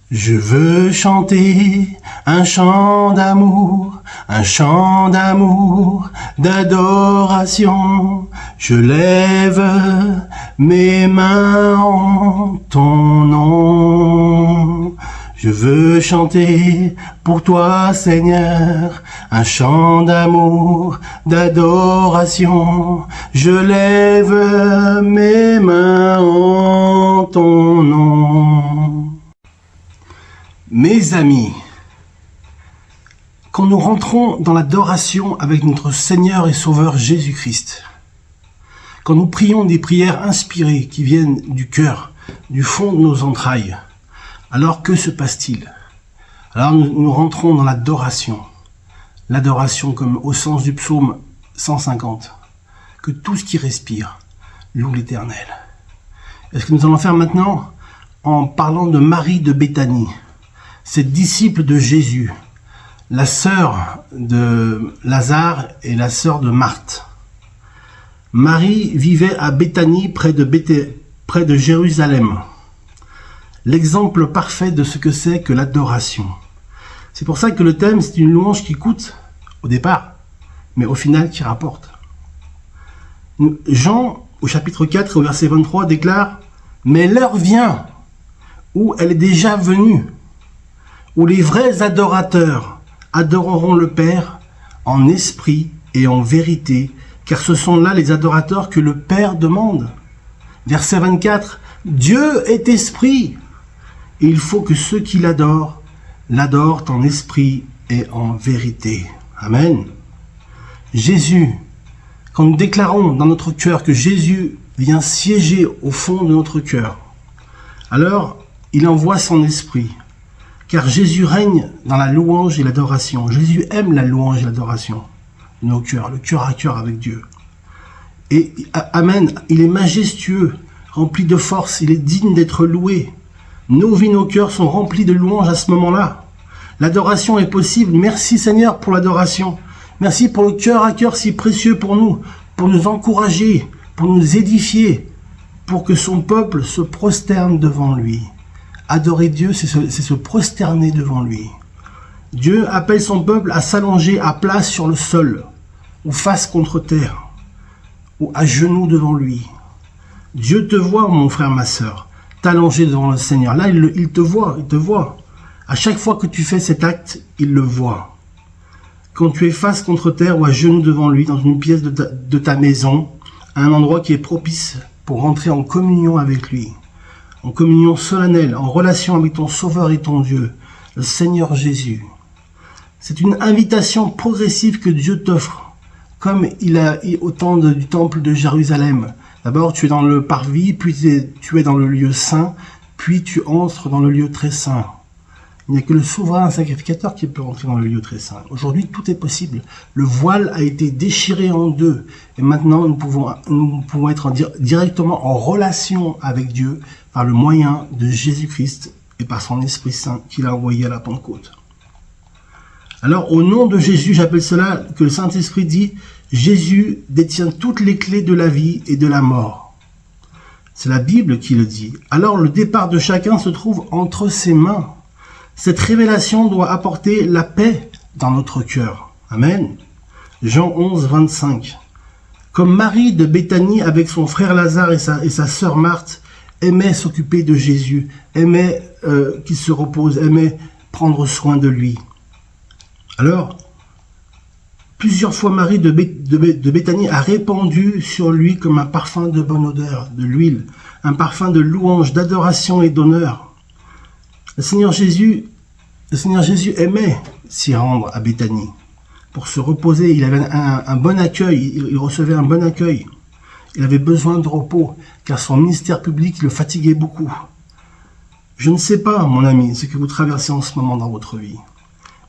Je veux chanter un chant d'amour, d'adoration. Je lève mes mains en ton nom. Je veux chanter pour toi, Seigneur, un chant d'amour, d'adoration. Je lève mes mains en ton nom. Mes amis, quand nous rentrons dans l'adoration avec notre Seigneur et Sauveur Jésus-Christ, quand nous prions des prières inspirées qui viennent du cœur, du fond de nos entrailles, alors que se passe-t-il? Alors nous rentrons dans l'adoration comme au sens du psaume 150, que tout ce qui respire loue l'Éternel. Et ce que nous allons faire maintenant en parlant de Marie de Béthanie, cette disciple de Jésus, la sœur de Lazare et la sœur de Marthe. Marie vivait à Béthanie près de Jérusalem. L'exemple parfait de ce que c'est que l'adoration. C'est pour ça que le thème, c'est une louange qui coûte au départ, mais au final qui rapporte. Jean, au chapitre 4, au verset 23, déclare « Mais l'heure vient, où elle est déjà venue, où les vrais adorateurs adoreront le Père en esprit et en vérité, car ce sont là les adorateurs que le Père demande. » Verset 24, « Dieu est esprit, et il faut que ceux qui l'adorent en esprit et en vérité. » Amen. Jésus, quand nous déclarons dans notre cœur que Jésus vient siéger au fond de notre cœur, alors il envoie son esprit. Car Jésus règne dans la louange et l'adoration. Jésus aime la louange et l'adoration de nos cœurs, le cœur à cœur avec Dieu. Et Amen, il est majestueux, rempli de force, il est digne d'être loué. Nos vies, nos cœurs sont remplis de louanges à ce moment-là. L'adoration est possible. Merci Seigneur pour l'adoration. Merci pour le cœur à cœur si précieux pour nous encourager, pour nous édifier, pour que son peuple se prosterne devant lui. Adorer Dieu, c'est se prosterner devant lui. Dieu appelle son peuple à s'allonger à plat sur le sol, ou face contre terre, ou à genoux devant lui. Dieu te voit, mon frère, ma sœur, t'allonger devant le Seigneur. Là, il te voit. À chaque fois que tu fais cet acte, il le voit. Quand tu es face contre terre ou à genoux devant lui, dans une pièce de ta maison, à un endroit qui est propice pour rentrer en communion avec lui, en communion solennelle, en relation avec ton Sauveur et ton Dieu, le Seigneur Jésus. C'est une invitation progressive que Dieu t'offre, comme il a au temps du temple de Jérusalem. D'abord, tu es dans le parvis, puis tu es dans le lieu saint, puis tu entres dans le lieu très saint. Il n'y a que le souverain sacrificateur qui peut entrer dans le lieu très saint. Aujourd'hui, tout est possible. Le voile a été déchiré en deux. Et maintenant, nous pouvons être directement en relation avec Dieu par le moyen de Jésus-Christ et par son Esprit Saint qu'il a envoyé à la Pentecôte. Alors, au nom de Jésus, j'appelle cela que le Saint-Esprit dit « Jésus détient toutes les clés de la vie et de la mort ». C'est la Bible qui le dit. Alors, le départ de chacun se trouve entre ses mains. Cette révélation doit apporter la paix dans notre cœur. Amen. Jean 11, 25. Comme Marie de Béthanie avec son frère Lazare et sa sœur Marthe aimait s'occuper de Jésus, aimait qu'il se repose, aimait prendre soin de lui. Alors, plusieurs fois Marie de Béthanie a répandu sur lui comme un parfum de bonne odeur, de l'huile, un parfum de louange, d'adoration et d'honneur. Le Seigneur Jésus aimait s'y rendre à Béthanie pour se reposer. Il avait un bon accueil, il recevait un bon accueil. Il avait besoin de repos, car son ministère public le fatiguait beaucoup. Je ne sais pas, mon ami, ce que vous traversez en ce moment dans votre vie.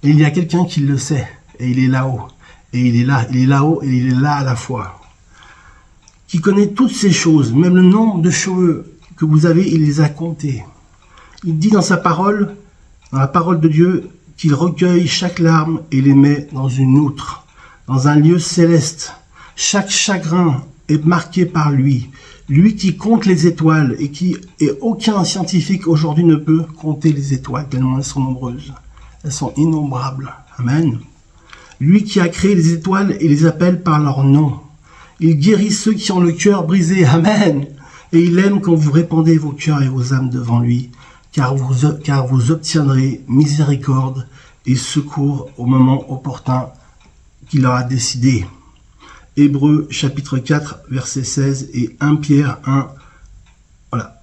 Et il y a quelqu'un qui le sait, et il est là-haut. Et il est là-haut, et il est là à la fois. Qui connaît toutes ces choses, même le nombre de cheveux que vous avez, il les a comptés. Il dit dans sa parole, dans la parole de Dieu, qu'il recueille chaque larme et les met dans une outre, dans un lieu céleste. Chaque chagrin est marqué par lui. Lui qui compte les étoiles et aucun scientifique aujourd'hui ne peut compter les étoiles tellement elles sont nombreuses. Elles sont innombrables. Amen. Lui qui a créé les étoiles et les appelle par leur nom. Il guérit ceux qui ont le cœur brisé. Amen. Et il aime quand vous répandez vos cœurs et vos âmes devant lui, car vous obtiendrez miséricorde et secours au moment opportun qu'il aura décidé. Hébreux chapitre 4 verset 16 et 1 Pierre 1. Voilà.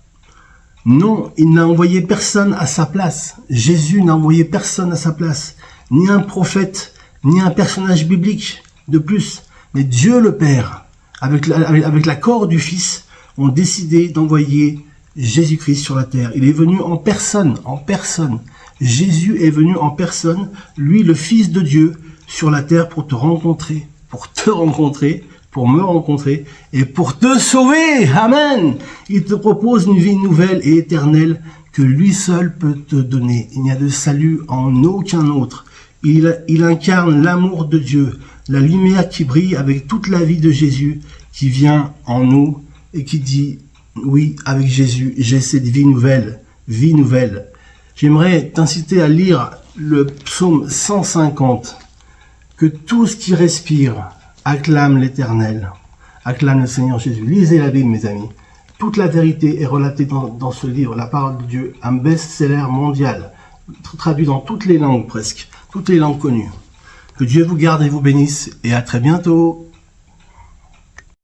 Non, il n'a envoyé personne à sa place. Jésus n'a envoyé personne à sa place. Ni un prophète, ni un personnage biblique de plus. Mais Dieu le Père, avec l'accord du Fils, ont décidé d'envoyer Jésus-Christ sur la terre. Il est venu en personne, en personne. Jésus est venu en personne, lui le Fils de Dieu, sur la terre pour te rencontrer, pour me rencontrer et pour te sauver. Amen. Il te propose une vie nouvelle et éternelle que lui seul peut te donner. Il n'y a de salut en aucun autre. Il incarne l'amour de Dieu, la lumière qui brille avec toute la vie de Jésus qui vient en nous et qui dit, oui, avec Jésus, j'ai cette vie nouvelle, vie nouvelle. J'aimerais t'inciter à lire le psaume 150. Que tout ce qui respire acclame l'Éternel, acclame le Seigneur Jésus. Lisez la Bible, mes amis. Toute la vérité est relatée dans ce livre, la parole de Dieu, un best-seller mondial, traduit dans toutes les langues presque, toutes les langues connues. Que Dieu vous garde et vous bénisse, et à très bientôt.